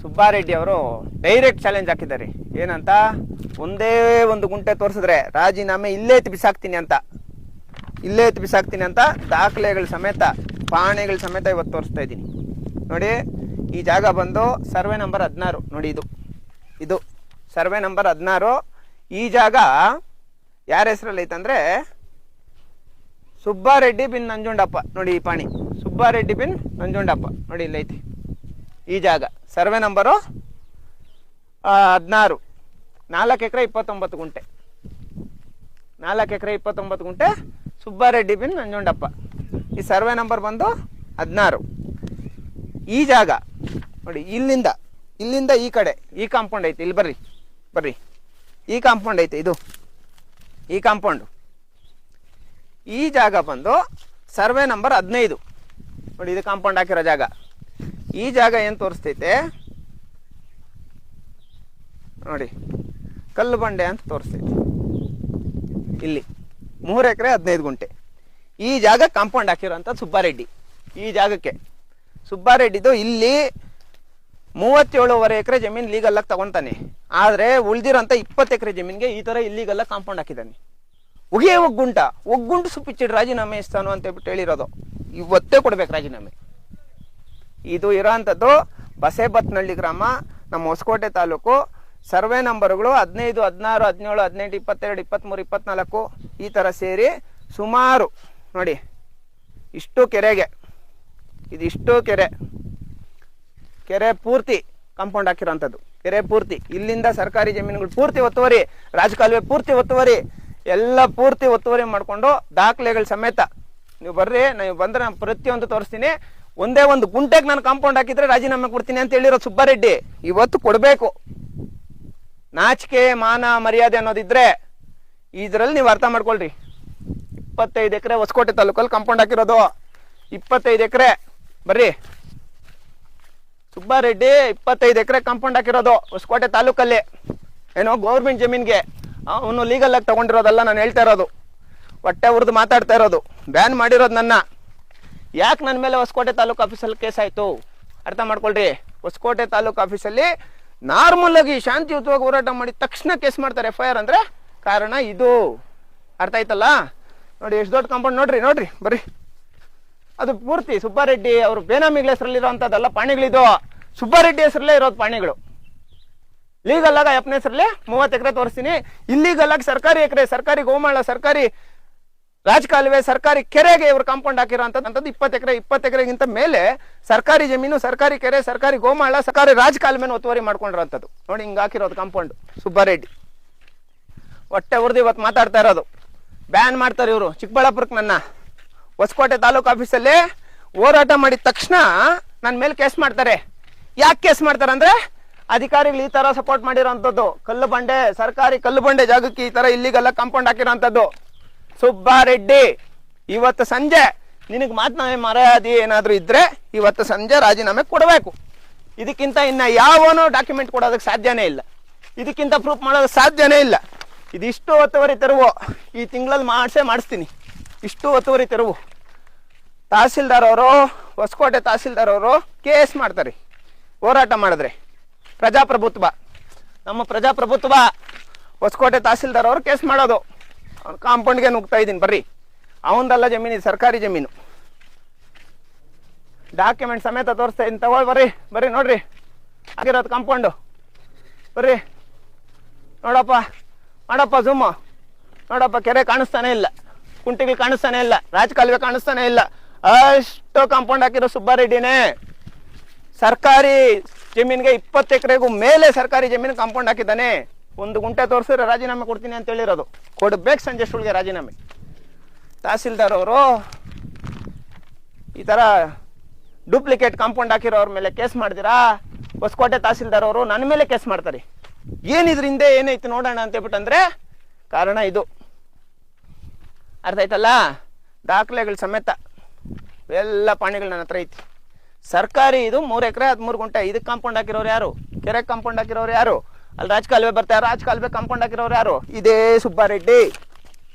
ಸುಬ್ಬಾರೆಡ್ಡಿ ಅವರು direct challenge ಹಾಕಿದ್ದಾರೆ. ಏನಂತ, ಒಂದೇ ಒಂದು ಗುಂಟೆ ತೋರಿಸಿದ್ರೆ ರಾಜೀನಾಮೆ ಇಲ್ಲೇ ಎತ್ತಿ ಬಿಸಾಕ್ತೀನಿ ಅಂತ ದಾಖಲೆಗಳ ಸಮೇತ ಪಾಣೆಗಳ ಸಮೇತ ಇವತ್ತು ತೋರಿಸ್ತಾ ಇದ್ದೀನಿ. ನೋಡಿ, ಈ ಜಾಗ ಬಂದು ಸರ್ವೆ ನಂಬರ್ 16. ನೋಡಿ, ಇದು ಸರ್ವೆ ನಂಬರ್ 16. ಈ ಜಾಗ ಯಾರ ಹೆಸರಲ್ಲಿ ಐತಂದ್ರೆ ಸುಬ್ಬಾರೆಡ್ಡಿ ಬಿನ್ ನಂಜುಂಡಪ್ಪ. ನೋಡಿ, ಈ ಪಾಣಿ ಸುಬ್ಬಾರೆಡ್ಡಿ ಬಿನ್ ನಂಜುಂಡಪ್ಪ. ನೋಡಿ, ಇಲ್ಲೈತಿ ಈ ಜಾಗ. Survey number 16. 4 ಎಕರೆ 29 ಗುಂಟೆ. 4 ಎಕರೆ 29 ಗುಂಟೆ ಸುಬ್ಬಾರೆಡ್ಡಿ ಬಿನ್ ನಂಜುಂಡಪ್ಪ. ಈ ಸರ್ವೆ ನಂಬರ್ ಬಂದು 16. ಈ ಜಾಗ ನೋಡಿ, ಇಲ್ಲಿಂದ ಈ ಕಡೆ ಈ ಕಾಂಪೌಂಡ್ ಐತೆ. ಇಲ್ಲಿ ಬರ್ರಿ ಈ ಕಾಂಪೌಂಡ್ ಐತೆ. ಈ ಕಾಂಪೌಂಡು. ಈ ಜಾಗ ಬಂದು ಸರ್ವೆ ನಂಬರ್ 15. ನೋಡಿ, ಇದು ಕಾಂಪೌಂಡ್ ಹಾಕಿರೋ ಜಾಗ. ಈ ಜಾಗ ಏನು ತೋರಿಸ್ತೈತೆ ನೋಡಿ, ಕಲ್ಲು ಬಂಡೆ ಅಂತ ತೋರಿಸ್ತೈತೆ. ಇಲ್ಲಿ 3 ಎಕರೆ 15 ಗುಂಟೆ. ಈ ಜಾಗ ಕಾಂಪೌಂಡ್ ಹಾಕಿರೋಂಥ ಸುಬ್ಬಾರೆಡ್ಡಿ. ಈ ಜಾಗಕ್ಕೆ ಸುಬ್ಬಾರೆಡ್ಡಿದು ಇಲ್ಲಿ 37.5 ಎಕರೆ ಜಮೀನು ಲೀಗಲ್ಲಾಗಿ ತಗೊತಾನೆ. ಆದರೆ ಉಳಿದಿರೋಂಥ 20 ಎಕರೆ ಜಮೀನಿಗೆ ಈ ಥರ ಇಲ್ಲಿಗೆಲ್ಲ ಕಾಂಪೌಂಡ್ ಹಾಕಿದ್ದಾನೆ. ಒಗ್ಗುಂಟು ಸುಪ್ಪಿಚ್ಚಿಡ್ ರಾಜೀನಾಮೆ ಇಸ್ತಾನು ಅಂತ ಹೇಳ್ಬಿಟ್ಟು ಹೇಳಿರೋದು. ಇವತ್ತೇ ಕೊಡ್ಬೇಕು ರಾಜೀನಾಮೆ. ಇದು ಇರೋಂಥದ್ದು ಬಸೇಬತ್ನಹಳ್ಳಿ ಗ್ರಾಮ, ನಮ್ಮ ಹೊಸಕೋಟೆ ತಾಲೂಕು. ಸರ್ವೆ ನಂಬರ್ಗಳು 15, 16, 17, 18, 22, 23, 24 ಈ ಥರ ಸೇರಿ ಸುಮಾರು ನೋಡಿ ಇಷ್ಟು ಕೆರೆಗೆ, ಇದಿಷ್ಟು ಕೆರೆ ಪೂರ್ತಿ ಕಾಂಪೌಂಡ್ ಹಾಕಿರೋಂಥದ್ದು. ಕೆರೆ ಪೂರ್ತಿ ಇಲ್ಲಿಂದ ಸರ್ಕಾರಿ ಜಮೀನುಗಳು ಪೂರ್ತಿ ಒತ್ತುವರಿ, ರಾಜಕಾಲುವೆ ಪೂರ್ತಿ ಒತ್ತುವರಿ, ಎಲ್ಲ ಪೂರ್ತಿ ಒತ್ತುವರಿ ಮಾಡಿಕೊಂಡು ದಾಖಲೆಗಳ ಸಮೇತ ನೀವು ಬಂದ್ರೆ ನಾನು ಪ್ರತಿಯೊಂದು ತೋರಿಸ್ತೀನಿ. ಒಂದೇ ಒಂದು ಗುಂಟೆಗೆ ನಾನು ಕಾಂಪೌಂಡ್ ಹಾಕಿದ್ರೆ ರಾಜೀನಾಮೆ ಕೊಡ್ತೀನಿ ಅಂತ ಹೇಳಿರೋ ಸುಬ್ಬಾರೆಡ್ಡಿ ಇವತ್ತು ಕೊಡಬೇಕು. ನಾಚಿಕೆ ಮಾನ ಮರ್ಯಾದೆ ಅನ್ನೋದಿದ್ರೆ ಇದರಲ್ಲಿ ನೀವು ಅರ್ಥ ಮಾಡ್ಕೊಳ್ರಿ. 25 ಎಕರೆ ಹೊಸಕೋಟೆ ತಾಲೂಕಲ್ಲಿ ಕಾಂಪೌಂಡ್ ಹಾಕಿರೋದು. 25 ಎಕರೆ ಬರ್ರಿ ಸುಬ್ಬಾರೆಡ್ಡಿ 25 ಎಕರೆ ಕಾಂಪೌಂಡ್ ಹಾಕಿರೋದು ಹೊಸಕೋಟೆ ತಾಲೂಕಲ್ಲಿ. ಏನೋ ಗೌರ್ಮೆಂಟ್ ಜಮೀನ್ಗೆ ಅವನು ಲೀಗಲ್ ಆಗಿ ತಗೊಂಡಿರೋದಲ್ಲ ನಾನು ಹೇಳ್ತಾ ಇರೋದು. ಹೊಟ್ಟೆ ಉರಿದು ಮಾತಾಡ್ತಾ ಇರೋದು. ಬ್ಯಾನ್ ಮಾಡಿರೋದು ನನ್ನ. ಯಾಕೆ ನನ್ನ ಮೇಲೆ ಹೊಸಕೋಟೆ ತಾಲೂಕು ಆಫೀಸಲ್ಲಿ ಕೇಸ್ ಆಯಿತು ಅರ್ಥ ಮಾಡ್ಕೊಳ್ರಿ. ಹೊಸಕೋಟೆ ತಾಲೂಕು ಆಫೀಸಲ್ಲಿ ನಾರ್ಮಲ್ ಆಗಿ ಶಾಂತಿಯುತವಾಗಿ ಹೋರಾಟ ಮಾಡಿದ ತಕ್ಷಣ ಕೇಸ್ ಮಾಡ್ತಾರೆ FIR ಅಂದರೆ ಕಾರಣ ಇದು. ಅರ್ಥ ಆಯ್ತಲ್ಲ? ನೋಡಿ ಎಷ್ಟು ದೊಡ್ಡ ಕಾಂಪೌಂಡ್ ನೋಡ್ರಿ ಬರ್ರಿ. ಅದು ಪೂರ್ತಿ ಸುಬ್ಬಾರೆಡ್ಡಿ ಅವರು ಬೇನಾಮಿಗಳ ಹೆಸರಲ್ಲಿರೋ ಅಂಥದ್ದೆಲ್ಲ ಪಾಣಿಗಳಿದು. ಸುಬ್ಬಾರೆಡ್ಡಿ ಹೆಸರಲ್ಲೇ ಇರೋದು ಪಾಣಿಗಳು. ಲೀಗಲ್ ಆಗ ಅಪ್ಪನ ಹೆಸರಲ್ಲಿ 30 ಎಕರೆ ತೋರಿಸ್ತೀನಿ. ಇಲ್ಲೀಗಲ್ ಆಗಿ ಸರ್ಕಾರಿ ಎಕರೆ, ಸರ್ಕಾರಿ ಗೋಮಾಳ, ಸರ್ಕಾರಿ ರಾಜಕಾಲುವೆ, ಸರ್ಕಾರಿ ಕೆರೆಗೆ ಇವರು ಕಾಂಪೌಂಡ್ ಹಾಕಿರೋಂಥದ್ದು 20 ಎಕರೆ. 20 ಎಕರೆಗಿಂತ ಮೇಲೆ ಸರ್ಕಾರಿ ಜಮೀನು, ಸರ್ಕಾರಿ ಕೆರೆ, ಸರ್ಕಾರಿ ಗೋಮಾಳ, ಸರ್ಕಾರಿ ರಾಜಕಾಲುವೆನ ಒತ್ತುವರಿ ಮಾಡ್ಕೊಂಡಿರೋಂಥದ್ದು. ನೋಡಿ ಹಿಂಗೆ ಹಾಕಿರೋದು ಕಾಂಪೌಂಡ್ ಸುಬ್ಬಾರೆಡ್ಡಿ. ಹೊಟ್ಟೆ ಉರ್ದು ಇವತ್ತು ಮಾತಾಡ್ತಾ ಇರೋದು. ಬ್ಯಾನ್ ಮಾಡ್ತಾರೆ ಇವರು ಚಿಕ್ಕಬಳ್ಳಾಪುರಕ್ಕೆ. ನನ್ನ ಹೊಸಕೋಟೆ ತಾಲೂಕು ಆಫೀಸಲ್ಲಿ ಹೋರಾಟ ಮಾಡಿದ ತಕ್ಷಣ ನನ್ನ ಮೇಲೆ ಕೇಸ್ ಮಾಡ್ತಾರೆ. ಯಾಕೆ ಕೇಸ್ ಮಾಡ್ತಾರೆ ಅಂದರೆ ಅಧಿಕಾರಿಗಳು ಈ ಥರ ಸಪೋರ್ಟ್ ಮಾಡಿರೋಂಥದ್ದು. ಕಲ್ಲು ಬಂಡೆ, ಸರ್ಕಾರಿ ಕಲ್ಲು ಬಂಡೆ ಜಾಗಕ್ಕೆ ಈ ಥರ ಇಲ್ಲಿಗೆಲ್ಲ ಕಾಂಪೌಂಡ್ ಹಾಕಿರೋಂಥದ್ದು. ಸುಬ್ಬಾರೆಡ್ಡಿ ಇವತ್ತು ಸಂಜೆ ನಿನಗೆ ಮಾತನಾಡಿ ಮರ್ಯಾದೆ ಏನಾದರೂ ಇದ್ರೆ ಇವತ್ತು ಸಂಜೆ ರಾಜೀನಾಮೆ ಕೊಡಬೇಕು. ಇದಕ್ಕಿಂತ ಇನ್ನು ಯಾವನೋ ಡಾಕ್ಯುಮೆಂಟ್ ಕೊಡೋದಕ್ಕೆ ಸಾಧ್ಯನೇ ಇಲ್ಲ. ಇದಕ್ಕಿಂತ ಪ್ರೂಫ್ ಮಾಡೋದಕ್ಕೆ ಸಾಧ್ಯನೇ ಇಲ್ಲ. ಇದಿಷ್ಟು ಒತ್ತುವರಿ ತೆರವು ಈ ತಿಂಗಳಲ್ಲಿ ಮಾಡಿಸ್ತೀನಿ. ಇಷ್ಟು ಒತ್ತುವರಿ ತೆರವು ತಹಸೀಲ್ದಾರ್ ಅವರು, ಹೊಸಕೋಟೆ ತಹಸೀಲ್ದಾರ್ ಅವರು ಕೇಸ್ ಮಾಡ್ತಾರೆ ಹೋರಾಟ ಮಾಡಿದ್ರೆ. ಪ್ರಜಾಪ್ರಭುತ್ವ, ನಮ್ಮ ಪ್ರಜಾಪ್ರಭುತ್ವ. ಹೊಸಕೋಟೆ ತಹಸೀಲ್ದಾರ್ ಅವರು ಕೇಸ್ ಮಾಡೋದು. ಅವ್ನು ಕಾಂಪೌಂಡ್ಗೆ ನುಗ್ತಾ ಇದ್ದೀನಿ ಬರ್ರಿ. ಅವನದಲ್ಲ ಜಮೀನು, ಸರ್ಕಾರಿ ಜಮೀನು. ಡಾಕ್ಯುಮೆಂಟ್ ಸಮೇತ ತೋರಿಸ್ತಾ ಇದ್ದೀನಿ. ತಗೊಳ್ಳಿ ಬರ್ರಿ ನೋಡ್ರಿ ಆಗಿರೋದು ಕಾಂಪೌಂಡು. ಬರ್ರಿ ನೋಡಪ್ಪ ಝೂಮು ನೋಡಪ್ಪ. ಕೆರೆ ಕಾಣಿಸ್ತಾನೆ ಇಲ್ಲ, ಕುಂಟಿಗಳು ಕಾಣಿಸ್ತಾನೆ ಇಲ್ಲ, ರಾಜಕಾಲುವೆ ಕಾಣಿಸ್ತಾನೆ ಇಲ್ಲ. ಅಷ್ಟು ಕಾಂಪೌಂಡ್ ಹಾಕಿರೋ ಸುಬ್ಬಾರೆಡ್ಡಿನೇ. ಸರ್ಕಾರಿ ಜಮೀನಿಗೆ 20 ಎಕರೆಗೂ ಮೇಲೆ ಸರ್ಕಾರಿ ಜಮೀನು ಕಾಂಪೌಂಡ್ ಹಾಕಿದ್ದಾನೆ. ಒಂದು ಗುಂಟೆ ತೋರಿಸಿದ್ರೆ ರಾಜೀನಾಮೆ ಕೊಡ್ತೀನಿ ಅಂತ ಹೇಳಿರೋದು. ಕೊಡ್ಬೇಕು ಸಂಜೆ ಸುಳ್ಗೆ ರಾಜೀನಾಮೆ. ತಹಸೀಲ್ದಾರ್ ಅವರು ಈ ಥರ ಡೂಪ್ಲಿಕೇಟ್ ಕಾಂಪೌಂಡ್ ಹಾಕಿರೋರ ಮೇಲೆ ಕೇಸ್ ಮಾಡಿದಿರಾ? ಹೊಸಕೋಟೆ ತಹಸೀಲ್ದಾರ್ ಅವರು ನನ್ನ ಮೇಲೆ ಕೇಸ್ ಮಾಡ್ತಾರೆ. ಏನಿದ್ರ ಹಿಂದೆ ಏನೈತೆ ನೋಡೋಣ ಅಂತ ಹೇಳ್ಬಿಟ್ಟು ಅಂದರೆ ಕಾರಣ ಇದು. ಅರ್ಥ ಆಯ್ತಲ್ಲ? ದಾಖಲೆಗಳ ಸಮೇತ ಎಲ್ಲ ಪಾಣಿಗಳು ನನ್ನ ಹತ್ರ ಐತಿ. ಸರ್ಕಾರಿ ಇದು 3 ಎಕರೆ 13 ಗುಂಟೆ. ಇದಕ್ಕೆ ಕಾಂಪೌಂಡ್ ಹಾಕಿರೋರು ಯಾರು? ಕೆರೆಗೆ ಕಾಂಪೌಂಡ್ ಹಾಕಿರೋರು ಯಾರು? ಅಲ್ಲಿ ರಾಜಕಾಲುವೆ ಬರ್ತಾರೆ, ರಾಜಕಾಲುವೆ ಕಾಂಪೌಂಡ್ ಹಾಕಿರೋರು ಯಾರು? ಇದೇ ಸುಬ್ಬಾರೆಡ್ಡಿ.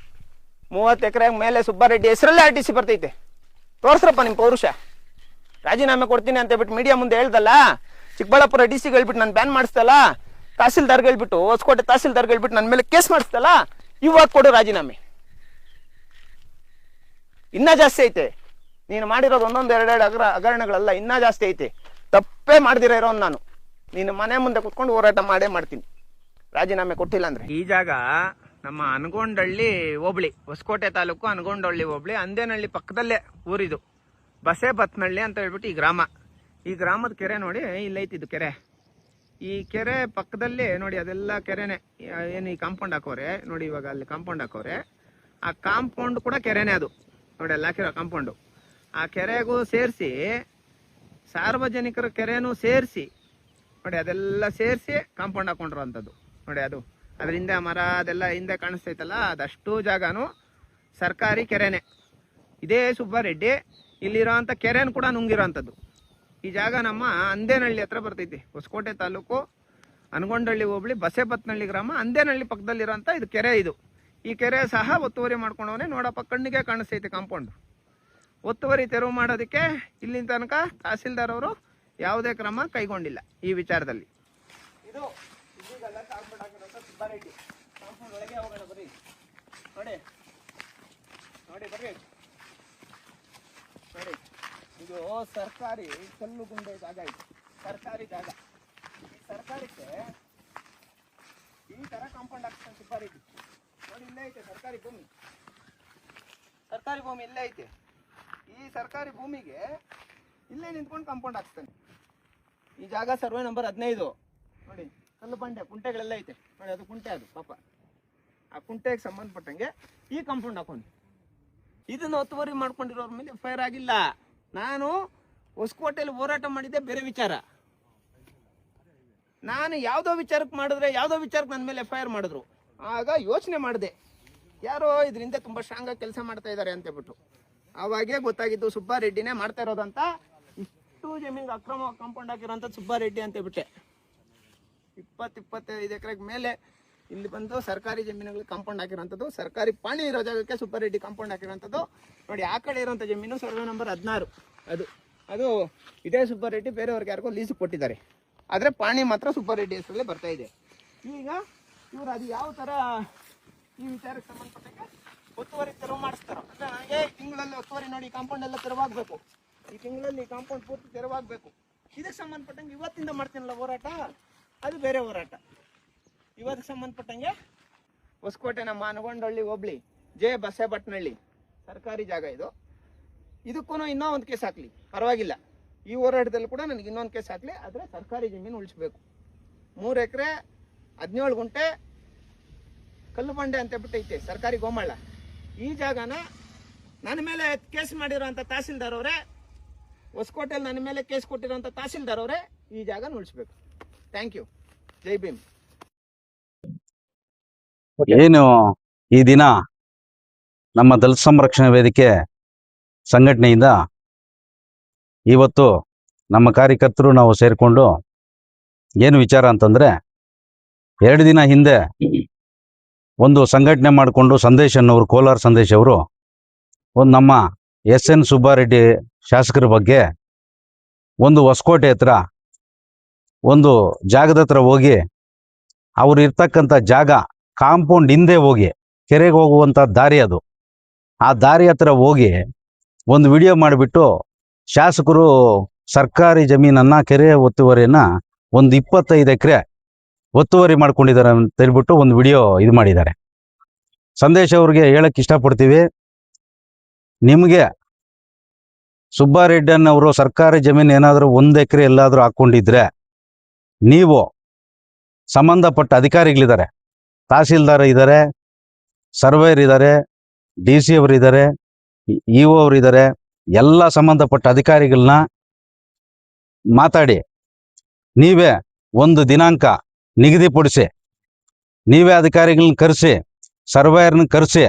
30 ಎಕರೆ ಮೇಲೆ ಸುಬ್ಬಾರೆಡ್ಡಿ ಹೆಸರಲ್ಲೇ RTC ಬರ್ತೈತೆ. ತೋರಿಸ್ರಪ್ಪ ನಿಮ್ಮ ಪೌರುಷ. ರಾಜೀನಾಮೆ ಕೊಡ್ತೀನಿ ಅಂತ ಹೇಳ್ಬಿಟ್ಟು ಮೀಡಿಯಾ ಮುಂದೆ ಹೇಳ್ದಲ್ಲ, ಚಿಕ್ಕಬಳ್ಳಾಪುರ ಡಿ ಸಿಗೆ ಹೇಳ್ಬಿಟ್ಟು ನಾನು ಬ್ಯಾನ್ ಮಾಡಿಸ್ತಲ್ಲ, ತಹಸೀಲ್ದಾರ್ಗೆ ಹೇಳ್ಬಿಟ್ಟು ಹೊಸಕೋಟೆ ತಹಸೀಲ್ದಾರ್ಗೆ ಹೇಳ್ಬಿಟ್ಟು ನನ್ನ ಮೇಲೆ ಕೇಸ್ ಮಾಡಿಸ್ತಲ್ಲ, ಇವಾಗ ಕೊಡು ರಾಜೀನಾಮೆ. ಇನ್ನೂ ಜಾಸ್ತಿ ಐತೆ ನೀನು ಮಾಡಿರೋದು, ಒಂದೊಂದು ಎರಡೆರಡು ಹಗರಣಗಳೆಲ್ಲ ಇನ್ನೂ ಜಾಸ್ತಿ ಐತೆ. ತಪ್ಪೇ ಮಾಡ್ದಿರ ಇರೋನು ನಾನು, ನೀನು ಮನೆ ಮುಂದೆ ಕುತ್ಕೊಂಡು ಹೋರಾಟ ಮಾಡೇ ಮಾಡ್ತೀನಿ ರಾಜೀನಾಮೆ ಕೊಟ್ಟಿಲ್ಲ ಅಂದ್ರೆ. ಈ ಜಾಗ ನಮ್ಮ ಅನಗೊಂಡಹಳ್ಳಿ ಹೋಬಳಿ, ಹೊಸಕೋಟೆ ತಾಲೂಕು ಅನಗೊಂಡಹಳ್ಳಿ ಹೋಬಳಿ, ಅಂದೇನಹಳ್ಳಿ ಪಕ್ಕದಲ್ಲೇ ಊರಿದು. ಬಸೇಬತ್ನಹಳ್ಳಿ ಅಂತ ಹೇಳ್ಬಿಟ್ಟು ಈ ಗ್ರಾಮ. ಈ ಗ್ರಾಮದ ಕೆರೆ ನೋಡಿ ಇಲ್ಲೈತಿದ್ದು ಕೆರೆ. ಈ ಕೆರೆ ಪಕ್ಕದಲ್ಲಿ ನೋಡಿ ಅದೆಲ್ಲ ಕೆರೆನೆ. ಏನು ಈ ಕಾಂಪೌಂಡ್ ಹಾಕೋರೆ ನೋಡಿ, ಇವಾಗ ಅಲ್ಲಿ ಕಾಂಪೌಂಡ್ ಹಾಕೋರೆ, ಆ ಕಾಂಪೌಂಡ್ ಕೂಡ ಕೆರೆನೇ ಅದು ನೋಡಿ, ಅಲ್ಲಿ ಹಾಕಿರೋ ಕಾಂಪೌಂಡು. ಆ ಕೆರೆಗೂ ಸೇರಿಸಿ ಸಾರ್ವಜನಿಕರ ಕೆರೆನೂ ಸೇರಿಸಿ ನೋಡಿ, ಅದೆಲ್ಲ ಸೇರಿಸಿ ಕಾಂಪೌಂಡ್ ಹಾಕೊಂಡ್ರು ಅಂಥದ್ದು ನೋಡಿ. ಅದು ಅದ್ರ ಹಿಂದೆ ಮರ ಅದೆಲ್ಲ ಹಿಂದೆ ಕಾಣಿಸ್ತೈತಲ್ಲ, ಅದಷ್ಟು ಜಾಗನೂ ಸರ್ಕಾರಿ ಕೆರೆನೇ. ಇದೇ ಸುಬ್ಬಾರೆಡ್ಡಿ ಇಲ್ಲಿರೋ ಅಂಥ ಕೆರೆನೂ ಕೂಡ ನುಂಗಿರೋ ಅಂಥದ್ದು. ಈ ಜಾಗ ನಮ್ಮ ಅಂದೇನಹಳ್ಳಿ ಹತ್ರ ಬರ್ತೈತಿ, ಹೊಸಕೋಟೆ ತಾಲೂಕು ಅನಗೊಂಡಹಳ್ಳಿ ಹೋಬಳಿ ಬಸೇಬತ್ನಹಳ್ಳಿ ಗ್ರಾಮ, ಅಂದೇನಹಳ್ಳಿ ಪಕ್ಕದಲ್ಲಿರೋಂಥ ಇದು ಕೆರೆ. ಇದು ಈ ಕೆರೆ ಸಹ ಒತ್ತುವರಿ ಮಾಡ್ಕೊಂಡವನೇ ನೋಡಪ್ಪ, ಕಣ್ಣಿಗೆ ಕಾಣಿಸ್ತೈತೆ ಕಾಂಪೌಂಡ್. ಒತ್ತುವರಿ ತೆರವು ಮಾಡೋದಕ್ಕೆ ಇಲ್ಲಿನ ತನಕ ತಹಸೀಲ್ದಾರ್ ಅವರು ಯಾವುದೇ ಕ್ರಮ ಕೈಗೊಂಡಿಲ್ಲ ಈ ವಿಚಾರದಲ್ಲಿ. ಇದು ಸುಬ್ಬಾರೆಡ್ಡಿ ಕಾಂಪೌಂಡ್ ಒಳಗೆ ಹೋಗೋಣ, ಬರ್ರಿ ನೋಡಿ ನೋಡಿ ಬರ್ರಿ ನೋಡಿ. ಇದು ಸರ್ಕಾರಿ ಕಲ್ಲು ಗುಂಡೆ ಜಾಗ, ಇದು ಸರ್ಕಾರಿ ಜಾಗ. ಈ ಸರ್ಕಾರಕ್ಕೆ ಈ ತರ ಕಾಂಪೌಂಡ್ ಹಾಕ್ತಾನೆ ಸುಬ್ಬಾರೆಡ್ಡಿ ನೋಡಿ. ಇಲ್ಲೇ ಐತೆ ಸರ್ಕಾರಿ ಭೂಮಿ, ಸರ್ಕಾರಿ ಭೂಮಿ ಇಲ್ಲೇ ಐತೆ. ಈ ಸರ್ಕಾರಿ ಭೂಮಿಗೆ ಇಲ್ಲೇ ನಿಂತ್ಕೊಂಡು ಕಾಂಪೌಂಡ್ ಹಾಕ್ತಾನೆ. ಈ ಜಾಗ ಸರ್ವೆ ನಂಬರ್ 15 ನೋಡಿ, ಕಲ್ಲು ಬಂಡೆ ಕುಂಟೆಗಳೆಲ್ಲ ಐತೆ ನೋಡಿ, ಅದು ಕುಂಟೆ, ಅದು ಪಾಪ ಆ ಕುಂಟೆಗೆ ಸಂಬಂಧಪಟ್ಟಂಗೆ ಈ ಕಾಂಪೌಂಡ್ ಹಾಕೊಂಡು ಇದನ್ನು ಒತ್ತುವರಿ ಮಾಡ್ಕೊಂಡಿರೋರ ಮೇಲೆ ಫೈರ್ ಆಗಿಲ್ಲ. ನಾನು ಹೊಸಕೋಟೆಯಲ್ಲಿ ಹೋರಾಟ ಮಾಡಿದ್ದೆ ಬೇರೆ ವಿಚಾರ. ನಾನು ಯಾವುದೋ ವಿಚಾರಕ್ಕೆ ಮಾಡಿದ್ರೆ ಯಾವುದೋ ವಿಚಾರಕ್ಕೆ ನನ್ನ ಮೇಲೆ ಫೈರ್ ಮಾಡಿದ್ರು. ಆಗ ಯೋಚನೆ ಮಾಡಿದೆ, ಯಾರೋ ಇದರಿಂದ ತುಂಬ ಸ್ಟ್ರಾಂಗಾಗಿ ಕೆಲಸ ಮಾಡ್ತಾ ಇದ್ದಾರೆ ಅಂತೇಳ್ಬಿಟ್ಟು. ಆವಾಗೇ ಗೊತ್ತಾಗಿದ್ದು ಸುಬ್ಬಾರೆಡ್ಡಿನೇ ಮಾಡ್ತಾ ಇರೋದಂತ. ಇಷ್ಟು ಜಮೀನಿಗೆ ಅಕ್ರಮ ಕಾಂಪೌಂಡ್ ಹಾಕಿರೋಂಥದ್ದು ಸುಬ್ಬಾರೆಡ್ಡಿ ಅಂತೇಳ್ಬಿಟ್ಟೆ. 20-25 ಎಕರೆಗೆ ಮೇಲೆ ಇಲ್ಲಿ ಬಂದು ಸರ್ಕಾರಿ ಜಮೀನುಗಳಿಗೆ ಕಾಂಪೌಂಡ್ ಹಾಕಿರೋಂಥದ್ದು, ಸರ್ಕಾರಿ ಪಾಣಿ ಇರೋ ಜಾಗಕ್ಕೆ ಸುಬ್ಬಾರೆಡ್ಡಿ ಕಾಂಪೌಂಡ್ ಹಾಕಿರೋಂಥದ್ದು ನೋಡಿ. ಆ ಕಡೆ ಇರೋಂಥ ಜಮೀನು ಸರ್ವೆ ನಂಬರ್ 16, ಅದು ಇದೇ ಸುಬ್ಬಾರೆಡ್ಡಿ ಬೇರೆಯವ್ರಿಗೆ ಯಾರಿಗೋ ಲೀಸ್ ಕೊಟ್ಟಿದ್ದಾರೆ. ಆದರೆ ಪಾಣಿ ಮಾತ್ರ ಸುಬ್ಬಾರೆಡ್ಡಿ ಹೆಸರಲ್ಲೇ ಬರ್ತಾ ಇದೆ. ಈಗ ಇವರು ಅದು ಯಾವ ಥರ ಈ ವಿಚಾರಕ್ಕೆ ಸಂಬಂಧಪಟ್ಟಂಗೆ ಒತ್ತುವರಿ ತೆರವು ಮಾಡಿಸ್ತಾರೋ ಅಂದರೆ, ನನಗೆ ಈ ತಿಂಗಳಲ್ಲಿ ಒತ್ತುವರಿ ನೋಡಿ, ಕಾಂಪೌಂಡ್ ಎಲ್ಲ ತೆರವಾಗಬೇಕು, ಈ ತಿಂಗಳಲ್ಲಿ ಕಾಂಪೌಂಡ್ ಪೂರ್ತಿ ತೆರವಾಗಬೇಕು. ಇದಕ್ಕೆ ಸಂಬಂಧಪಟ್ಟಂಗೆ ಇವತ್ತಿಂದ ಮಾಡ್ತೀನಲ್ಲ ಹೋರಾಟ, ಅದು ಬೇರೆ ಹೋರಾಟ. ಇವತ್ತಿಗೆ ಸಂಬಂಧಪಟ್ಟಂಗೆ ಹೊಸಕೋಟೆ ನಮ್ಮ ಅನಗೊಂಡಹಳ್ಳಿ ಹೋಬಳಿ ಬಸೇಬತ್ನಹಳ್ಳಿ ಸರ್ಕಾರಿ ಜಾಗ ಇದು. ಇದಕ್ಕೂ ಇನ್ನೂ ಒಂದು ಕೇಸ್ ಹಾಕಲಿ ಪರವಾಗಿಲ್ಲ. ಈ ಹೋರಾಟದಲ್ಲಿ ಕೂಡ ನನಗೆ ಇನ್ನೊಂದು ಕೇಸ್ ಹಾಕಲಿ, ಆದರೆ ಸರ್ಕಾರಿ ಜಮೀನು ಉಳಿಸ್ಬೇಕು. 3 ಎಕರೆ 17 ಗುಂಟೆ ಕಲ್ಲು ಬಂಡೆ ಅಂತೇಳ್ಬಿಟ್ಟು ಐತೆ ಸರ್ಕಾರಿ ಗೋಮಾಳ. ಈ ಜಾಗನ ನನ್ನ ಮೇಲೆ ಕೇಸ್ ಮಾಡಿರೋಂಥ ತಹಸೀಲ್ದಾರ್ ಅವರೇ, ಹೊಸಕೋಟೆಯಲ್ಲಿ ನನ್ನ ಮೇಲೆ ಕೇಸ್ ಕೊಟ್ಟಿರೋಂಥ ತಹಸೀಲ್ದಾರ್ ಅವರೇ ಈ ಜಾಗನ ಉಳಿಸ್ಬೇಕು. Thank you. ಜೈ ಭೀಮ್. ಏನು ಈ ದಿನ ನಮ್ಮ ದಲಿತ ಸಂರಕ್ಷಣಾ ವೇದಿಕೆ ಸಂಘಟನೆಯಿಂದ ಇವತ್ತು ನಮ್ಮ ಕಾರ್ಯಕರ್ತರು ನಾವು ಸೇರಿಕೊಂಡು ಏನು ವಿಚಾರ ಅಂತಂದರೆ, 2 ದಿನ ಹಿಂದೆ ಒಂದು ಸಂಘಟನೆ ಮಾಡಿಕೊಂಡು ಸಂದೇಶ್ ಅನ್ನೋರು, ಕೋಲಾರ ಸಂದೇಶ್ ಅವರು ಒಂದು ನಮ್ಮ SN ಸುಬ್ಬಾರೆಡ್ಡಿ ಶಾಸಕರ ಬಗ್ಗೆ ಒಂದು ಹೊಸಕೋಟೆ ಹತ್ರ ಒಂದು ಜಾಗದ ಹತ್ರ ಹೋಗಿ, ಅವ್ರು ಇರ್ತಕ್ಕಂಥ ಜಾಗ ಕಾಂಪೌಂಡ್ ಹಿಂದೆ ಹೋಗಿ ಕೆರೆಗೆ ಹೋಗುವಂಥ ದಾರಿ ಅದು, ಆ ದಾರಿ ಹತ್ರ ಹೋಗಿ ಒಂದು ವಿಡಿಯೋ ಮಾಡಿಬಿಟ್ಟು ಶಾಸಕರು ಸರ್ಕಾರಿ ಜಮೀನನ್ನು, ಕೆರೆ ಒತ್ತುವರಿಯನ್ನು ಒಂದು 25 ಎಕರೆ ಒತ್ತುವರಿ ಮಾಡ್ಕೊಂಡಿದ್ದಾರೆ ಅಂತ ಹೇಳ್ಬಿಟ್ಟು ಒಂದು ವಿಡಿಯೋ ಇದು ಮಾಡಿದ್ದಾರೆ. ಸಂದೇಶ್ ಅವ್ರಿಗೆ ಹೇಳಕ್ಕೆ ಇಷ್ಟಪಡ್ತೀವಿ, ನಿಮಗೆ ಸುಬ್ಬಾರೆಡ್ಡಿಯನ್ನವರು ಸರ್ಕಾರಿ ಜಮೀನು ಏನಾದರೂ 1 ಎಕರೆ ಎಲ್ಲಾದರೂ ಹಾಕ್ಕೊಂಡಿದ್ರೆ, ನೀವು ಸಂಬಂಧಪಟ್ಟ ಅಧಿಕಾರಿಗಳಿದ್ದಾರೆ, ತಹಸೀಲ್ದಾರ್ ಇದ್ದಾರೆ, ಸರ್ವೇಯರ್ ಇದ್ದಾರೆ, DC ಅವರು ಇದ್ದಾರೆ, EO ಅವರು ಇದ್ದಾರೆ, ಎಲ್ಲ ಸಂಬಂಧಪಟ್ಟ ಅಧಿಕಾರಿಗಳನ್ನ ಮಾತಾಡಿ ನೀವೇ ಒಂದು ದಿನಾಂಕ ನಿಗದಿಪಡಿಸಿ, ನೀವೇ ಅಧಿಕಾರಿಗಳನ್ನ ಕರೆಸಿ, ಸರ್ವೇಯರ್ನ ಕರೆಸಿ,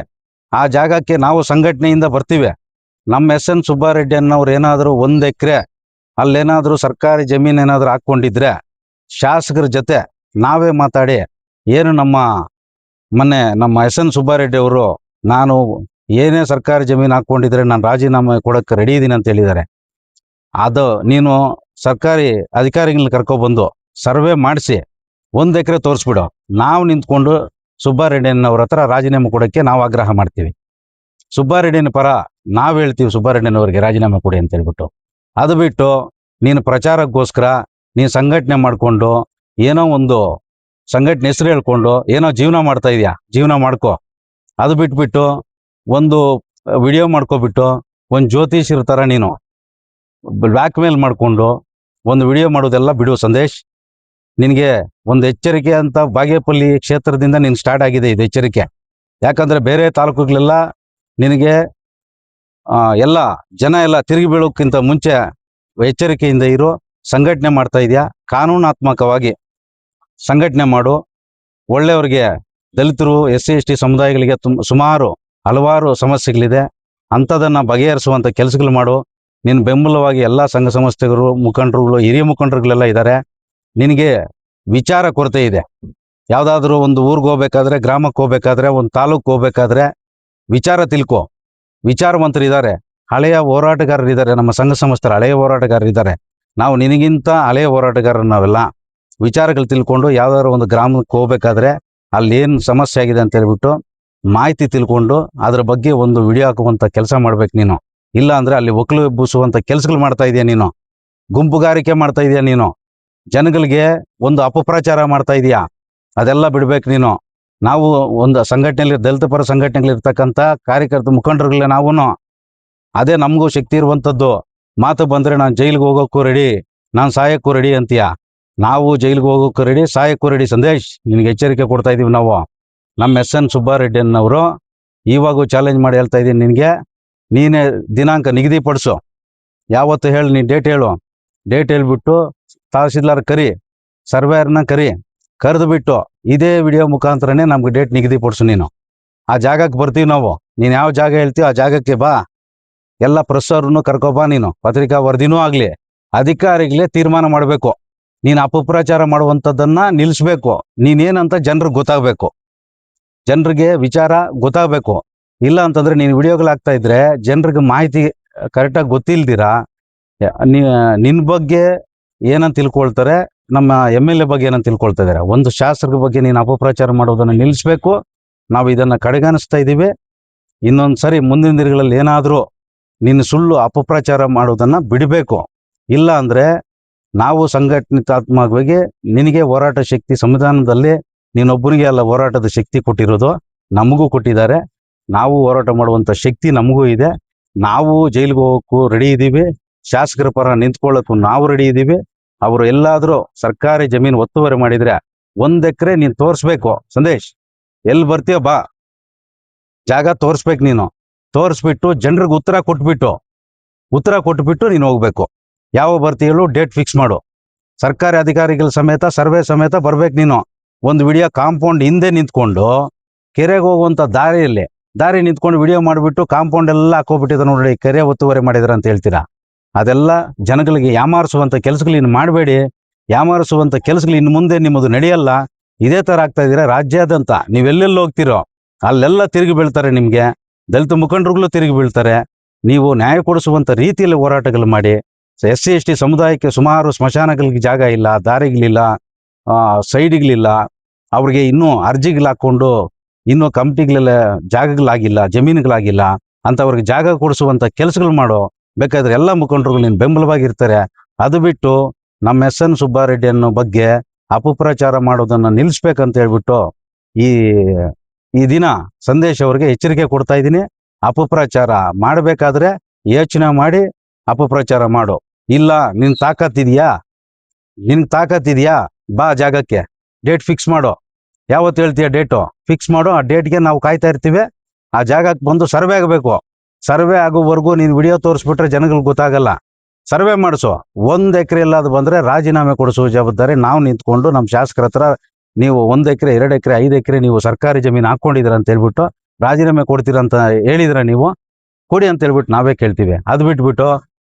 ಆ ಜಾಗಕ್ಕೆ ನಾವು ಸಂಘಟನೆಯಿಂದ ಬರ್ತೀವಿ. ನಮ್ಮ SN ಸುಬ್ಬಾರೆಡ್ಡಿ ಅನ್ನೋರು ಏನಾದರೂ 1 ಎಕರೆ ಅಲ್ಲೇನಾದರೂ ಸರ್ಕಾರಿ ಜಮೀನು ಏನಾದರೂ ಹಾಕ್ಕೊಂಡಿದ್ರೆ, ಶಾಸಕರ ಜೊತೆ ನಾವೇ ಮಾತಾಡಿ, ಏನು ಮೊನ್ನೆ ನಮ್ಮ SN ಸುಬ್ಬಾರೆಡ್ಡಿ ಅವರು ನಾನು ಏನೇ ಸರ್ಕಾರಿ ಜಮೀನು ಹಾಕ್ಕೊಂಡಿದ್ರೆ ನಾನು ರಾಜೀನಾಮೆ ಕೊಡೋಕ್ಕೆ ರೆಡಿ ಇದ್ದೀನಿ ಅಂತ ಹೇಳಿದ್ದಾರೆ. ಅದು ನೀನು ಸರ್ಕಾರಿ ಅಧಿಕಾರಿಗಳನ್ನ ಕರ್ಕೊಬಂದು ಸರ್ವೆ ಮಾಡಿಸಿ 1 ಎಕರೆ ತೋರಿಸ್ಬಿಡು. ನಾವು ನಿಂತ್ಕೊಂಡು ಸುಬ್ಬಾರೆಡ್ಡಿಯನ್ನವ್ರ ಹತ್ರ ರಾಜೀನಾಮೆ ಕೊಡೋಕ್ಕೆ ನಾವು ಆಗ್ರಹ ಮಾಡ್ತೀವಿ. ಸುಬ್ಬಾರೆಡ್ಡಿನ ಪರ ನಾವು ಹೇಳ್ತೀವಿ, ಸುಬ್ಬಾರೆಡ್ಡಿನವ್ರಿಗೆ ರಾಜೀನಾಮೆ ಕೊಡಿ ಅಂತ ಹೇಳ್ಬಿಟ್ಟು. ಅದು ಬಿಟ್ಟು ನೀನು ಪ್ರಚಾರಕ್ಕೋಸ್ಕರ ನೀನು ಸಂಘಟನೆ ಮಾಡಿಕೊಂಡು ಏನೋ ಒಂದು ಸಂಘಟನೆ ಹೆಸರು ಹೇಳ್ಕೊಂಡು ಏನೋ ಜೀವನ ಮಾಡ್ತಾ ಇದೆಯಾ, ಜೀವನ ಮಾಡ್ಕೋ. ಅದು ಬಿಟ್ಬಿಟ್ಟು ಒಂದು ವಿಡಿಯೋ ಮಾಡ್ಕೊಬಿಟ್ಟು ಒಂದು ಜ್ಯೋತಿಷಿರ ಥರ ನೀನು ಬ್ಲ್ಯಾಕ್ ಮೇಲ್ ಮಾಡಿಕೊಂಡು ಒಂದು ವಿಡಿಯೋ ಮಾಡೋದೆಲ್ಲ ಬಿಡು ಸಂದೇಶ್. ನಿನಗೆ ಒಂದು ಎಚ್ಚರಿಕೆ ಅಂತ ಬಾಗೇಪಲ್ಲಿ ಕ್ಷೇತ್ರದಿಂದ ನೀನು ಸ್ಟಾರ್ಟ್ ಆಗಿದೆ ಇದು ಎಚ್ಚರಿಕೆ. ಯಾಕಂದರೆ ಬೇರೆ ತಾಲೂಕುಗಳೆಲ್ಲ ನಿನಗೆ ಎಲ್ಲ ಜನ ಎಲ್ಲ ತಿರುಗಿ ಬೀಳೋಕ್ಕಿಂತ ಮುಂಚೆ ಎಚ್ಚರಿಕೆಯಿಂದ ಇರು. ಸಂಘಟನೆ ಮಾಡ್ತಾ ಇದೆಯಾ, ಕಾನೂನಾತ್ಮಕವಾಗಿ ಸಂಘಟನೆ ಮಾಡು. ಒಳ್ಳೆಯವ್ರಿಗೆ, ದಲಿತರು, SC ST ಸಮುದಾಯಗಳಿಗೆ ಸುಮಾರು ಹಲವಾರು ಸಮಸ್ಯೆಗಳಿದೆ, ಅಂಥದನ್ನು ಬಗೆಹರಿಸುವಂಥ ಕೆಲಸಗಳು ಮಾಡು. ನಿನ್ನ ಬೆಂಬಲವಾಗಿ ಎಲ್ಲ ಸಂಘ ಸಂಸ್ಥೆಗಳು, ಮುಖಂಡರುಗಳು, ಹಿರಿಯ ಮುಖಂಡರುಗಳೆಲ್ಲ ಇದ್ದಾರೆ. ನಿನಗೆ ವಿಚಾರ ಕೊರತೆ ಇದೆ. ಯಾವುದಾದ್ರೂ ಒಂದು ಊರಿಗೆ ಹೋಗ್ಬೇಕಾದ್ರೆ, ಗ್ರಾಮಕ್ಕೆ ಹೋಗ್ಬೇಕಾದ್ರೆ, ಒಂದು ತಾಲೂಕು ಹೋಗ್ಬೇಕಾದ್ರೆ ವಿಚಾರ ತಿಳ್ಕೊ. ವಿಚಾರವಂತರಿದ್ದಾರೆ, ಹಳೆಯ ಹೋರಾಟಗಾರರಿದ್ದಾರೆ, ನಮ್ಮ ಸಂಘ ಸಂಸ್ಥೆಯ ಹಳೆಯ ಹೋರಾಟಗಾರರಿದ್ದಾರೆ. ನಾವು ನಿನಗಿಂತ ಹಳೆಯ ಹೋರಾಟಗಾರರು ನಾವೆಲ್ಲ. ವಿಚಾರಗಳು ತಿಳ್ಕೊಂಡು ಯಾವ್ದಾದ್ರು ಒಂದು ಗ್ರಾಮಕ್ಕೆ ಹೋಗ್ಬೇಕಾದ್ರೆ ಅಲ್ಲೇನು ಸಮಸ್ಯೆ ಆಗಿದೆ ಅಂತ ಹೇಳ್ಬಿಟ್ಟು ಮಾಹಿತಿ ತಿಳ್ಕೊಂಡು ಅದ್ರ ಬಗ್ಗೆ ಒಂದು ವಿಡಿಯೋ ಹಾಕುವಂಥ ಕೆಲಸ ಮಾಡ್ಬೇಕು ನೀನು. ಇಲ್ಲ ಅಂದರೆ ಅಲ್ಲಿ ಒಕ್ಕಲು ಎಬ್ಬಿಸುವಂಥ ಕೆಲಸಗಳು ಮಾಡ್ತಾ ಇದೆಯಾ ನೀನು, ಗುಂಪುಗಾರಿಕೆ ಮಾಡ್ತಾ ಇದೆಯಾ ನೀನು, ಜನಗಳಿಗೆ ಒಂದು ಅಪಪ್ರಚಾರ ಮಾಡ್ತಾ ಇದೆಯಾ, ಅದೆಲ್ಲ ಬಿಡ್ಬೇಕು ನೀನು. ನಾವು ಒಂದು ಸಂಘಟನೆಯಲ್ಲಿ, ದಲಿತ ಪರ ಸಂಘಟನೆಗಳಿರ್ತಕ್ಕಂಥ ಕಾರ್ಯಕರ್ತ ಮುಖಂಡರುಗಳೇ ನಾವು. ಅದೇ ನಮಗೂ ಶಕ್ತಿ ಇರುವಂಥದ್ದು. ಮಾತು ಬಂದರೆ ನಾನು ಜೈಲಿಗೆ ಹೋಗೋಕ್ಕೂ ರೆಡಿ, ನಾನು ಸಾಯೋಕ್ಕೂ ರೆಡಿ ಅಂತೀಯ. ನಾವು ಜೈಲಿಗೆ ಹೋಗೋಕ್ಕೂ ರೆಡಿ, ಸಾಯೋಕ್ಕೂ ರೆಡಿ ಸಂದೇಶ್. ನಿನಗೆ ಎಚ್ಚರಿಕೆ ಕೊಡ್ತಾ ಇದ್ದೀವಿ ನಾವು. ನಮ್ಮ SN ಸುಬ್ಬಾರೆಡ್ಡಿಯನ್ನವರು ಇವಾಗೂ ಚಾಲೆಂಜ್ ಮಾಡಿ ಹೇಳ್ತಾ ಇದ್ದೀನಿ ನಿನಗೆ. ನೀನೇ ದಿನಾಂಕ ನಿಗದಿಪಡಿಸು. ಯಾವತ್ತು ಹೇಳಿ, ನೀನು ಡೇಟ್ ಹೇಳು. ಡೇಟ್ ಹೇಳ್ಬಿಟ್ಟು ತಹಸೀಲ್ದಾರ್ ಕರಿ, ಸರ್ವೇಯರ್ನ ಕರೆದು ಬಿಟ್ಟು ಇದೇ ವಿಡಿಯೋ ಮುಖಾಂತರನೇ ನಮ್ಗೆ ಡೇಟ್ ನಿಗದಿಪಡಿಸು. ನೀನು ಆ ಜಾಗಕ್ಕೆ ಬರ್ತೀವಿ ನಾವು. ನೀನು ಯಾವ ಜಾಗ ಹೇಳ್ತೀವಿ ಆ ಜಾಗಕ್ಕೆ ಬಾ. ಎಲ್ಲ ಪ್ರೆಸ್ಸವ್ರನ್ನು ಕರ್ಕೊಬಾ. ನೀನು ಪತ್ರಿಕಾ ವರದಿನೂ ಆಗಲಿ, ಅಧಿಕಾರಿಗಳೇ ತೀರ್ಮಾನ ಮಾಡಬೇಕು. ನೀನು ಅಪಪ್ರಚಾರ ಮಾಡುವಂಥದ್ದನ್ನು ನಿಲ್ಲಿಸ್ಬೇಕು. ನೀನೇನಂತ ಜನರಿಗೆ ಗೊತ್ತಾಗಬೇಕು, ಜನರಿಗೆ ವಿಚಾರ ಗೊತ್ತಾಗಬೇಕು. ಇಲ್ಲ ಅಂತಂದರೆ ನೀನು ವಿಡಿಯೋಗಳಾಗ್ತಾ ಇದ್ರೆ ಜನರಿಗೆ ಮಾಹಿತಿ ಕರೆಕ್ಟಾಗಿ ಗೊತ್ತಿಲ್ದಿರ ನಿನ್ನ ಬಗ್ಗೆ ಏನಂತ ತಿಳ್ಕೊಳ್ತಾರೆ, ನಮ್ಮ MLA ಬಗ್ಗೆ ಏನಂತ ತಿಳ್ಕೊಳ್ತಾ ಇದ್ದಾರೆ. ಒಂದು ಶಾಸಕರ ಬಗ್ಗೆ ನೀನು ಅಪಪ್ರಚಾರ ಮಾಡೋದನ್ನು ನಿಲ್ಲಿಸ್ಬೇಕು. ನಾವು ಇದನ್ನು ಕಡೆಗಣಿಸ್ತಾ ಇದ್ದೀವಿ. ಇನ್ನೊಂದು ಸರಿ ಮುಂದಿನ ದಿನಗಳಲ್ಲಿ ಏನಾದರೂ ನಿನ್ನ ಸುಳ್ಳು ಅಪಪ್ರಚಾರ ಮಾಡೋದನ್ನು ಬಿಡಬೇಕು. ಇಲ್ಲ ಅಂದರೆ ನಾವು ಸಂಘಟನಾತ್ಮಕವಾಗಿ ನಿನಗೆ ಹೋರಾಟ ಶಕ್ತಿ ಸಂವಿಧಾನದಲ್ಲಿ ನೀನೊಬ್ಬನಿಗೆ ಅಲ್ಲ ಹೋರಾಟದ ಶಕ್ತಿ ಕೊಟ್ಟಿರೋದು, ನಮಗೂ ಕೊಟ್ಟಿದ್ದಾರೆ. ನಾವು ಹೋರಾಟ ಮಾಡುವಂಥ ಶಕ್ತಿ ನಮಗೂ ಇದೆ. ನಾವು ಜೈಲಿಗೆ ಹೋಗೋಕ್ಕೂ ರೆಡಿ ಇದ್ದೀವಿ, ಶಾಸಕರ ಪರ ನಿಂತ್ಕೊಳ್ಳೋಕ್ಕೂ ನಾವು ರೆಡಿ ಇದ್ದೀವಿ. ಅವರು ಎಲ್ಲಾದರೂ ಸರ್ಕಾರಿ ಜಮೀನು ಒತ್ತುವರಿ ಮಾಡಿದರೆ 1 ಎಕರೆ ನೀನು ತೋರಿಸ್ಬೇಕು ಸಂದೇಶ್. ಎಲ್ಲಿ ಬರ್ತೀಯೋ ಬಾ, ಜಾಗ ತೋರಿಸ್ಬೇಕು. ನೀನು ತೋರಿಸ್ಬಿಟ್ಟು ಜನರಿಗೆ ಉತ್ತರ ಕೊಟ್ಬಿಟ್ಟು ನೀನು ಹೋಗ್ಬೇಕು. ಯಾವ ಬರ್ತೀಯಲ್ಲೂ ಡೇಟ್ ಫಿಕ್ಸ್ ಮಾಡು. ಸರ್ಕಾರಿ ಅಧಿಕಾರಿಗಳ ಸಮೇತ, ಸರ್ವೆ ಸಮೇತ ಬರ್ಬೇಕು ನೀನು. ಒಂದು ವಿಡಿಯೋ ಕಾಂಪೌಂಡ್ ಹಿಂದೆ ನಿಂತ್ಕೊಂಡು ಕೆರೆಗೆ ಹೋಗುವಂಥ ದಾರಿ ನಿಂತ್ಕೊಂಡು ವಿಡಿಯೋ ಮಾಡಿಬಿಟ್ಟು ಕಾಂಪೌಂಡ್ ಎಲ್ಲ ಹಾಕೋಬಿಟ್ಟಿದೆ ನೋಡಿ, ಕೆರೆ ಒತ್ತುವರಿ ಮಾಡಿದ್ರೆ ಅಂತ ಹೇಳ್ತೀರಾ. ಅದೆಲ್ಲ ಜನಗಳಿಗೆ ಯಾಮಾರಿಸುವಂಥ ಕೆಲಸಗಳು ಇನ್ನು ಮಾಡಬೇಡಿ. ಯಾಮಾರಿಸುವಂಥ ಕೆಲಸಗಳು ಇನ್ನು ಮುಂದೆ ನಿಮ್ಮದು ನಡೆಯಲ್ಲ. ಇದೇ ಥರ ಆಗ್ತಾ ಇದ್ದೀರಾ ರಾಜ್ಯಾದ್ಯಂತ. ನೀವೆಲ್ಲೆಲ್ಲಿ ಹೋಗ್ತಿರೋ ಅಲ್ಲೆಲ್ಲ ತಿರುಗಿ ಬೀಳ್ತಾರೆ ನಿಮಗೆ. ದಲಿತ ಮುಖಂಡರುಗಳು ತಿರುಗಿ ಬೀಳ್ತಾರೆ. ನೀವು ನ್ಯಾಯ ಕೊಡಿಸುವಂಥ ರೀತಿಯಲ್ಲಿ ಹೋರಾಟಗಳು ಮಾಡಿ. SC ST ಸಮುದಾಯಕ್ಕೆ ಸುಮಾರು ಸ್ಮಶಾನಗಳಿಗೆ ಜಾಗ ಇಲ್ಲ, ದಾರಿಗಳಿಲ್ಲ, ಸೈಡ್ಗಳಿಲ್ಲ. ಅವ್ರಿಗೆ ಇನ್ನೂ ಅರ್ಜಿಗಳು ಹಾಕ್ಕೊಂಡು ಇನ್ನೂ ಕಮಿಟಿಗಳೆಲ್ಲ ಜಾಗಗಳಾಗಿಲ್ಲ, ಜಮೀನುಗಳಾಗಿಲ್ಲ. ಅಂಥವ್ರಿಗೆ ಜಾಗ ಕೊಡಿಸುವಂಥ ಕೆಲಸಗಳು ಮಾಡೋ. ಬೇಕಾದರೆ ಎಲ್ಲ ಮುಖಂಡರುಗಳು ನೀನು ಬೆಂಬಲವಾಗಿರ್ತಾರೆ. ಅದು ಬಿಟ್ಟು ನಮ್ಮ SN ಸುಬ್ಬಾರೆಡ್ಡಿ ಅನ್ನೋ ಬಗ್ಗೆ ಅಪಪ್ರಚಾರ ಮಾಡೋದನ್ನು ನಿಲ್ಲಿಸ್ಬೇಕಂತ ಹೇಳ್ಬಿಟ್ಟು ಈ ದಿನ ಸಂದೇಶ್ ಅವ್ರಿಗೆ ಎಚ್ಚರಿಕೆ ಕೊಡ್ತಾ ಇದ್ದೀನಿ. ಅಪಪ್ರಚಾರ ಮಾಡಬೇಕಾದ್ರೆ ಯೋಚನೆ ಮಾಡಿ ಅಪಪ್ರಚಾರ ಮಾಡು. ಇಲ್ಲ ನಿನ್ನ ತಾಕತ್ತಿದೆಯಾ ಬಾ ಜಾಗಕ್ಕೆ, ಡೇಟ್ ಫಿಕ್ಸ್ ಮಾಡು. ಯಾವತ್ತು ಹೇಳ್ತೀಯ ಡೇಟು ಫಿಕ್ಸ್ ಮಾಡು. ಆ ಡೇಟ್ಗೆ ನಾವು ಕಾಯ್ತಾ ಇರ್ತೀವಿ. ಆ ಜಾಗಕ್ಕೆ ಬಂದು ಸರ್ವೆ ಆಗಬೇಕು. ಸರ್ವೆ ಆಗೋವರೆಗೂ ನೀನು ವಿಡಿಯೋ ತೋರಿಸ್ಬಿಟ್ರೆ ಜನಗಳಿಗೆ ಗೊತ್ತಾಗಲ್ಲ. ಸರ್ವೆ ಮಾಡಿಸು. 1 ಎಕರೆ ಎಲ್ಲಾದು ಬಂದರೆ ರಾಜೀನಾಮೆ ಕೊಡಿಸುವ ಜವಾಬ್ದಾರಿ ನಾವು ನಿಂತ್ಕೊಂಡು ನಮ್ಮ ಶಾಸಕರ ಹತ್ರ, ನೀವು 1 ಎಕರೆ 2 ಎಕರೆ 5 ಎಕರೆ ನೀವು ಸರ್ಕಾರಿ ಜಮೀನು ಹಾಕ್ಕೊಂಡಿದ್ದೀರ ಅಂತ ಹೇಳ್ಬಿಟ್ಟು ರಾಜೀನಾಮೆ ಕೊಡ್ತೀರಂತ ಹೇಳಿದ್ರೆ ನೀವು ಕೊಡಿ ಅಂತ ಹೇಳ್ಬಿಟ್ಟು ನಾವೇ ಕೇಳ್ತೀವಿ. ಅದು ಬಿಟ್ಬಿಟ್ಟು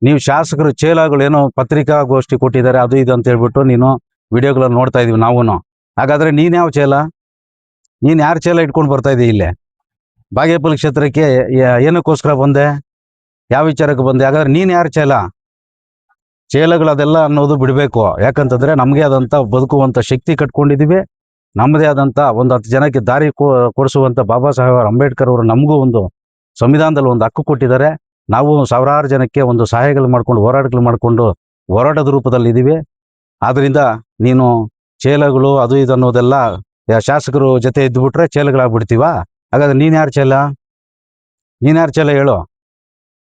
ನೀವು ಶಾಸಕರು ಚೇಲಾಗಳು ಏನೋ ಪತ್ರಿಕಾಗೋಷ್ಠಿ ಕೊಟ್ಟಿದ್ದಾರೆ ಅದು ಇದು ಅಂತ ಹೇಳ್ಬಿಟ್ಟು ನೀನು ವಿಡಿಯೋಗಳನ್ನು ನೋಡ್ತಾ ಇದೀವಿ ನಾವು. ಹಾಗಾದರೆ ನೀನು ಯಾವ ಚೇಲ, ನೀನು ಯಾರು ಚೇಲ ಇಟ್ಕೊಂಡು ಬರ್ತಾ ಇದ್ದೀವಿ ಇಲ್ಲೇ ಬಾಗೇಪಲ್ಲಿ ಕ್ಷೇತ್ರಕ್ಕೆ? ಏನಕ್ಕೋಸ್ಕರ ಬಂದೆ, ಯಾವ ವಿಚಾರಕ್ಕೆ ಬಂದೆ? ಹಾಗಾದ್ರೆ ನೀನು ಯಾರು ಚೇಲ? ಚೇಲಗಳದೆಲ್ಲ ಅನ್ನೋದು ಬಿಡಬೇಕು. ಯಾಕಂತಂದರೆ ನಮಗೆ ಆದಂಥ ಬದುಕುವಂಥ ಶಕ್ತಿ ಕಟ್ಕೊಂಡಿದ್ದೀವಿ. ನಮ್ಮದೇ ಆದಂಥ ಒಂದು 10 ಜನಕ್ಕೆ ದಾರಿ ಕೊಡಿಸುವಂಥ ಬಾಬಾ ಸಾಹೇಬ್ ಅಂಬೇಡ್ಕರ್ ಅವರು ನಮಗೂ ಒಂದು ಸಂವಿಧಾನದಲ್ಲಿ ಒಂದು ಹಕ್ಕು ಕೊಟ್ಟಿದ್ದಾರೆ. ನಾವು ಸಾವಿರಾರು ಜನಕ್ಕೆ ಒಂದು ಸಹಾಯಗಳು ಮಾಡ್ಕೊಂಡು ಹೋರಾಟದ ರೂಪದಲ್ಲಿ ಇದ್ದೀವಿ. ಆದ್ದರಿಂದ ನೀನು ಚೇಲಗಳು ಅದು ಇದು ಅನ್ನೋದೆಲ್ಲ ಶಾಸಕರು ಜೊತೆ ಇದ್ದುಬಿಟ್ರೆ ಚೇಲಗಳಾಗ್ಬಿಡ್ತೀವ. ಹಾಗಾದ್ರೆ ನೀನು ಯಾರು ಚೇಲ ಹೇಳು?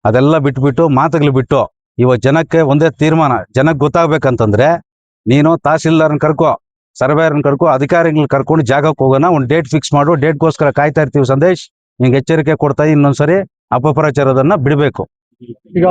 ಅದೆಲ್ಲ ಬಿಟ್ಬಿಟ್ಟು ಮಾತುಗಳು ಬಿಟ್ಟು ಇವತ್ತು ಜನಕ್ಕೆ ಒಂದೇ ತೀರ್ಮಾನ, ಜನಕ್ಕೆ ಗೊತ್ತಾಗ್ಬೇಕಂತಂದ್ರೆ ನೀನು ತಹಸೀಲ್ದಾರ್ನ ಕರ್ಕೋ, ಸರ್ವೇಯರ್ನ ಕರ್ಕೋ, ಅಧಿಕಾರಿಗಳನ್ನ ಕರ್ಕೊಂಡು ಜಾಗಕ್ಕೆ ಹೋಗೋಣ, ಒಂದು ಡೇಟ್ ಫಿಕ್ಸ್ ಮಾಡು. ಡೇಟ್ಗೋಸ್ಕರ ಕಾಯ್ತಾ ಇರ್ತೀವಿ ಸಂದೇಶ್. ನಿಂಗೆ ಎಚ್ಚರಿಕೆ ಕೊಡ್ತಾ ಇನ್ನೊಂದ್ಸರಿ ಅಪಪ್ರಚಾರದನ್ನ ಬಿಡಬೇಕು. ಈಗ